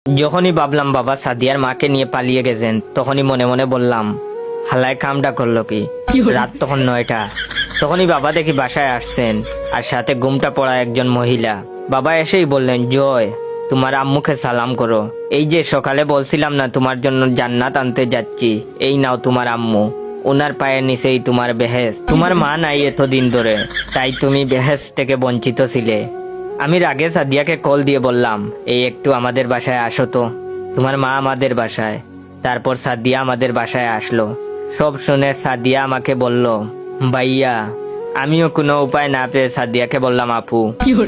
যখনই ভাবলাম বাবা সাদিয়ার মাকে নিয়ে পালিয়ে গেছেন, তখনই মনে মনে বললাম হালায় কামটা করলো কি। রাত তখন 9টা। তখনই বাবা দেখি বাসায় আসছেন, আর সাথে ঘুমটা পড়া একজন মহিলা। বাবা এসেই বললেন, জয়, তোমার আম্মুকে সালাম করো। এই যে সকালে বলছিলাম না তোমার জন্য জান্নাত আনতে যাচ্ছি, এই নাও তোমার আম্মু। ওনার পায়ের নিচেই তোমার বেহেস। তোমার মা নাই এতদিন ধরে, তাই তুমি বেহেস থেকে বঞ্চিত ছিলে। আমি রাগে সাদিয়াকে কল দিয়ে বললাম, এই একটু আমাদের বাসায় আসো তো, তোমার মা আমাদের বাসায়। তারপর সাদিয়া আমাদের বাসায় আসলো। সব শুনে সাদিয়া আমাকে বলল, ভাইয়া। আমিও কোনো উপায় না পেয়ে সাদিয়াকে বললাম, আপু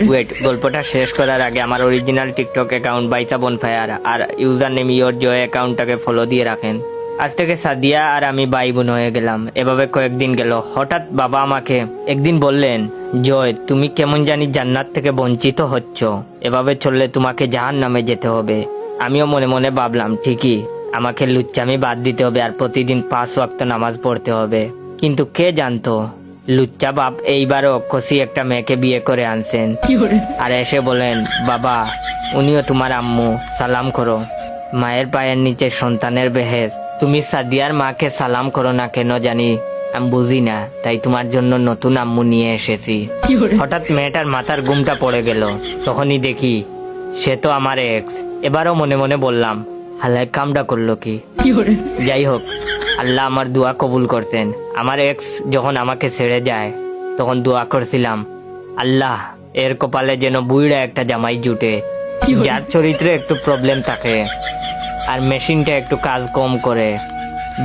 ওয়েট, গল্পটা শেষ করার আগে আমার অরিজিনাল টিকটক অ্যাকাউন্ট বাইসা বনফায়ার আর ইউজার নেম ইয়োর জয় অ্যাকাউন্টটাকে ফলো দিয়ে রাখেন। আজ থেকে সাদিয়া আর আমি ভাই বোন হয়ে গেলাম। এভাবে কয়েকদিন গেল। হঠাৎ বাবা আমাকে একদিন বললেন, জয়, তুমি কেমন জানি জান্নাত থেকে বঞ্চিত হচ্ছ, এভাবে চললে তোমাকে জাহান্নামে যেতে হবে। আমিও মনে মনে ভাবলাম, ঠিকই, আমাকে লুচ্চামি বাদ দিতে হবে আর প্রতিদিন 5 ওয়াক্ত নামাজ পড়তে হবে। কিন্তু কে জানতো লুচ্চা বাপ এইবারও কষি একটা মেয়েকে বিয়ে করে আনছেন। আর এসে বলেন, বাবা, উনিও তোমার আম্মু, সালাম করো। মায়ের পায়ের নিচে সন্তানের বেহেস। তুমি সাদিয়ার মাকে সালাম করো না কেন জানি আমি বুঝি না, তাই তোমার জন্য নতুন আম্মু নিয়ে এসেছি। হঠাৎ মেয়েটার মাথার ঘুমটা পড়ে গেল। তখনই দেখি সে তো আমার এক্স। এবারও মনে মনে বললাম, হালায় কামটা করলো কি। যাই হোক, আল্লাহ আমার দোয়া কবুল করতেন। আমার এক্স যখন আমাকে ছেড়ে যায়, তখন দোয়া করছিলাম, আল্লাহ এর কপালে যেন বুইড়া একটা জামাই জুটে, যার চরিত্রে একটু প্রবলেম থাকে আর মেশিনটা একটু কাজ কম করে।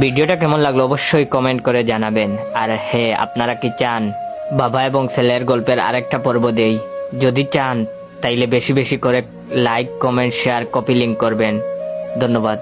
ভিডিওটা কেমন লাগলো অবশ্যই কমেন্ট করে জানাবেন। আর হ্যাঁ, আপনারা কি চান বাবা এবং ছেলের গল্পের আরেকটা পর্ব দেই? যদি চান তাইলে বেশি বেশি করে like, comment, share, copy link করবেন। ধন্যবাদ।